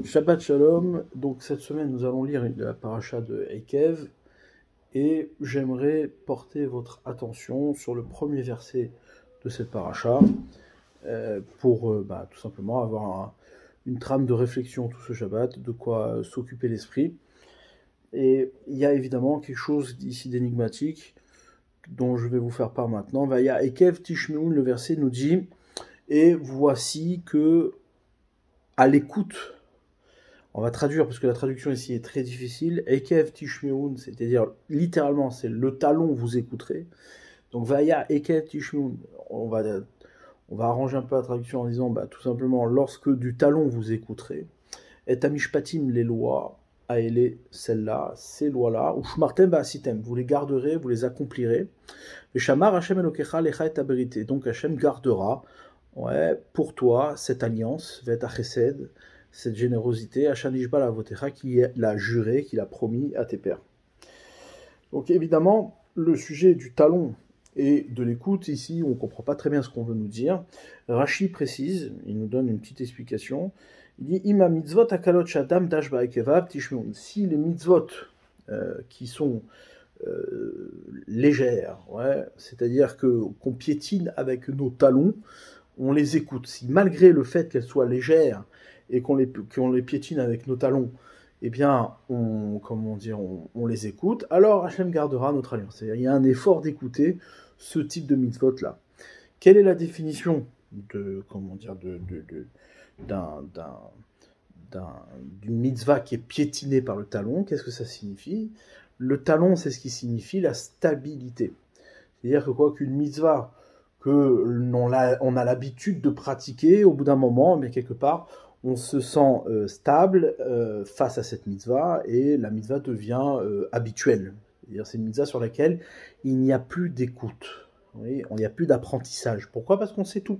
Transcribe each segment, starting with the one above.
Shabbat Shalom, donc cette semaine nous allons lire la paracha de Eikev et j'aimerais porter votre attention sur le premier verset de cette paracha pour tout simplement avoir une trame de réflexion tout ce Shabbat, de quoi s'occuper l'esprit. Et il y a évidemment quelque chose d'ici d'énigmatique dont je vais vous faire part maintenant. Vaya Eikev Tishmeun, le verset nous dit « Et voici que à l'écoute », on va traduire parce que la traduction ici est très difficile. Ekev Tishmeun, c'est-à-dire littéralement, c'est le talon vous écouterez. Donc Vaya Ekev Tishmeun, on va arranger un peu la traduction en disant tout simplement lorsque du talon vous écouterez. Et Amishpatim, les lois, Aele, celles-là, ces lois-là, ou Shmartem Ba'asitem, vous les garderez, vous les accomplirez. Et Shamar Hashem Elokecha Lecha et Aberité, donc Hashem gardera pour toi cette alliance, Vet Chesed, cette générosité, Hachanishba la Votecha, qui l'a juré, qui l'a promis à tes pères. Donc évidemment, le sujet du talon et de l'écoute, ici, on ne comprend pas très bien ce qu'on veut nous dire. Rashi précise, il nous donne une petite explication. Il dit Ima mitzvot akalot shadam dash ba'ekevav tishmeun. Si les mitzvot qui sont légères, c'est-à-dire qu'on piétine avec nos talons, on les écoute. Si malgré le fait qu'elles soient légères, et qu'on les piétine avec nos talons, eh bien, on les écoute, alors Hachem gardera notre alliance. C'est-à-dire, il y a un effort d'écouter ce type de mitzvot-là. Quelle est la définition d'une mitzvah qui est piétinée par le talon? Qu'est-ce que ça signifie? Le talon, c'est ce qui signifie la stabilité. C'est-à-dire que quoi qu'une mitzvah on a l'habitude de pratiquer, au bout d'un moment, mais quelque part, on se sent stable face à cette mitzvah et la mitzvah devient habituelle. C'est-à-dire c'est une mitzvah sur laquelle il n'y a plus d'écoute, il n'y a plus d'apprentissage. Pourquoi? Parce qu'on sait tout.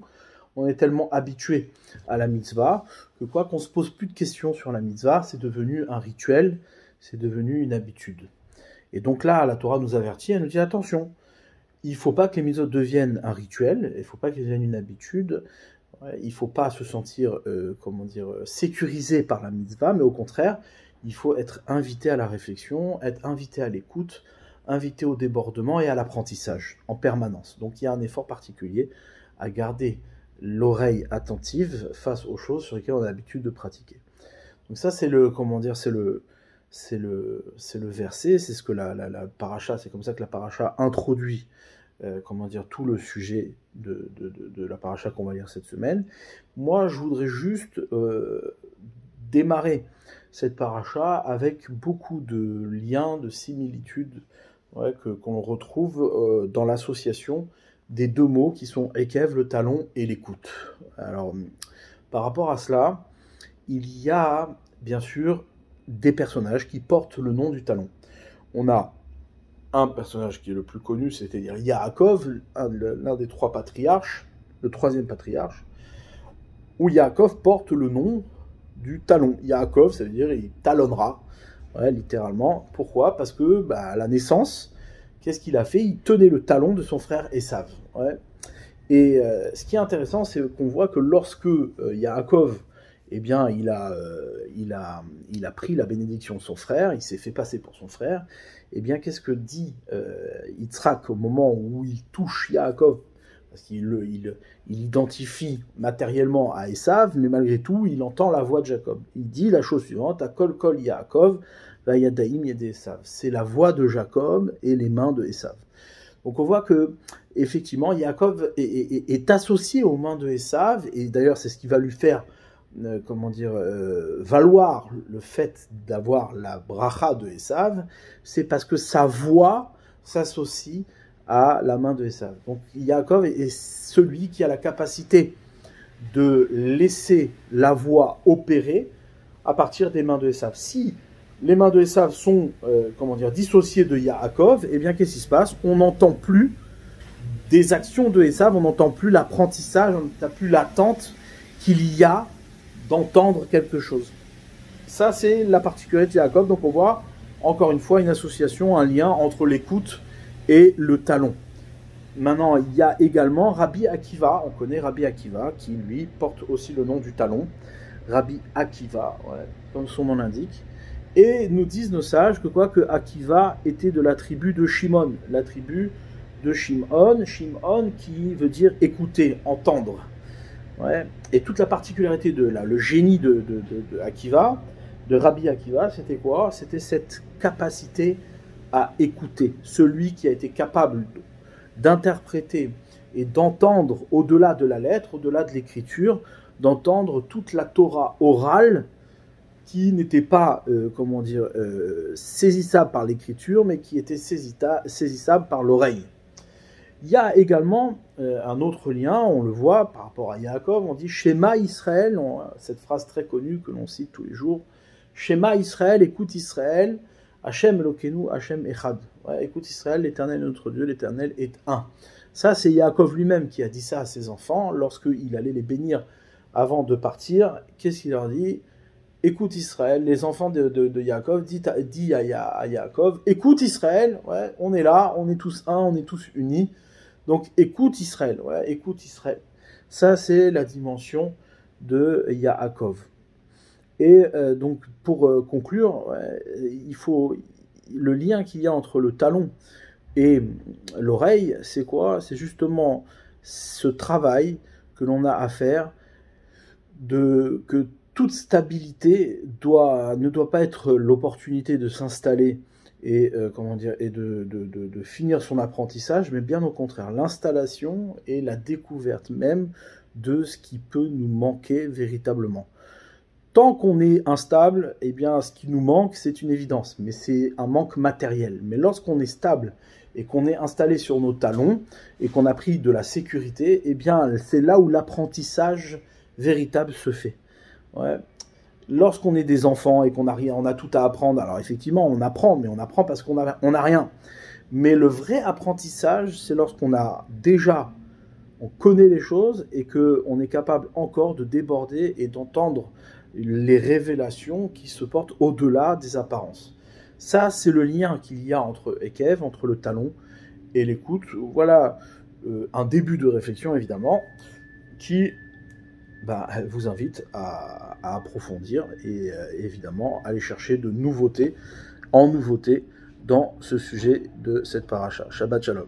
On est tellement habitué à la mitzvah que quoi qu'on se pose plus de questions sur la mitzvah, c'est devenu un rituel, c'est devenu une habitude. Et donc là, la Torah nous avertit, elle nous dit attention, il ne faut pas que les mitzvot deviennent un rituel, il ne faut pas qu'elles deviennent une habitude. Il ne faut pas se sentir, sécurisé par la mitzvah, mais au contraire, il faut être invité à la réflexion, être invité à l'écoute, invité au débordement et à l'apprentissage en permanence. Donc il y a un effort particulier à garder l'oreille attentive face aux choses sur lesquelles on a l'habitude de pratiquer. Donc ça c'est le verset, c'est ce que la paracha, c'est comme ça que la paracha introduit tout le sujet de la paracha qu'on va lire cette semaine. Moi, je voudrais juste démarrer cette paracha avec beaucoup de liens, de similitudes qu'on retrouve dans l'association des deux mots qui sont Ekev, le talon, et l'écoute. Alors, par rapport à cela, il y a bien sûr des personnages qui portent le nom du talon. On a un personnage qui est le plus connu, c'est-à-dire Yaakov, l'un des trois patriarches, le troisième patriarche, où Yaakov porte le nom du talon. Yaakov, ça veut dire il talonnera, littéralement. Pourquoi? Parce que à la naissance, qu'est-ce qu'il a fait? Il tenait le talon de son frère Esav. Et ce qui est intéressant, c'est qu'on voit que lorsque Yaakov, il a pris la bénédiction de son frère, il s'est fait passer pour son frère, qu'est-ce que dit Yitzhak au moment où il touche Yaakov? Parce qu'il identifie matériellement à Esav, mais malgré tout, il entend la voix de Jacob. Il dit la chose suivante, Akol kol Yaakov, vayadaim yede Esav. C'est la voix de Jacob et les mains de Esav. Donc on voit que, effectivement, Yaakov est associé aux mains de Esav, et d'ailleurs c'est ce qui va lui faire valoir le fait d'avoir la bracha de Esav, c'est parce que sa voix s'associe à la main de Esav. Donc Yaakov est celui qui a la capacité de laisser la voix opérer à partir des mains de Esav. Si les mains de Esav sont dissociées de Yaakov, qu'est-ce qui se passe? On n'entend plus des actions de Esav, on n'entend plus l'apprentissage, on n'a plus l'attente qu'il y a d'entendre quelque chose. Ça, c'est la particularité de Yaakov. Donc, on voit, encore une fois, une association, un lien entre l'écoute et le talon. Maintenant, il y a également Rabbi Akiva. On connaît Rabbi Akiva, qui, lui, porte aussi le nom du talon. Rabbi Akiva, ouais, comme son nom l'indique. Et nous disent nos sages que Akiva était de la tribu de Shimon, la tribu de Shimon, Shimon qui veut dire écouter, entendre. Ouais. Et toute la particularité le génie de Akiva, de Rabbi Akiva, c'était quoi? C'était cette capacité à écouter. Celui qui a été capable d'interpréter et d'entendre au-delà de la lettre, au-delà de l'écriture, d'entendre toute la Torah orale qui n'était pas, saisissable par l'écriture, mais qui était saisissable par l'oreille. Il y a également un autre lien, on le voit par rapport à Yaakov, on dit Shema Israël, cette phrase très connue que l'on cite tous les jours, Shema Israël, écoute Israël, Hachem Elokeinu, Hachem Echad. Ouais, écoute Israël, l'Éternel est notre Dieu, l'Éternel est un. Ça, c'est Yaakov lui-même qui a dit ça à ses enfants lorsqu'il allait les bénir avant de partir. Qu'est-ce qu'il leur dit? Écoute Israël, les enfants de Yaakov, dit à Yaakov, écoute Israël, ouais, on est là, on est tous un, on est tous unis. Donc écoute Israël, ouais, écoute Israël. Ça, c'est la dimension de Yaakov. Et donc, pour conclure, ouais, il faut le lien qu'il y a entre le talon et l'oreille, c'est quoi? C'est justement ce travail que l'on a à faire, que toute stabilité ne doit pas être l'opportunité de s'installer et de finir son apprentissage, mais bien au contraire, l'installation et la découverte même de ce qui peut nous manquer véritablement. Tant qu'on est instable, eh bien, ce qui nous manque, c'est une évidence, mais c'est un manque matériel. Mais lorsqu'on est stable et qu'on est installé sur nos talons et qu'on a pris de la sécurité, eh bien, c'est là où l'apprentissage véritable se fait. Ouais. Lorsqu'on est des enfants et qu'on a rien, on a tout à apprendre. Alors effectivement, on apprend, mais on apprend parce qu'on a rien. Mais le vrai apprentissage, c'est lorsqu'on on connaît les choses et qu'on est capable encore de déborder et d'entendre les révélations qui se portent au-delà des apparences. Ça, c'est le lien qu'il y a entre Ekev, entre le talon et l'écoute. Voilà un début de réflexion, évidemment, qui vous invite à approfondir et évidemment aller chercher de nouveautés dans ce sujet de cette paracha. Shabbat Shalom.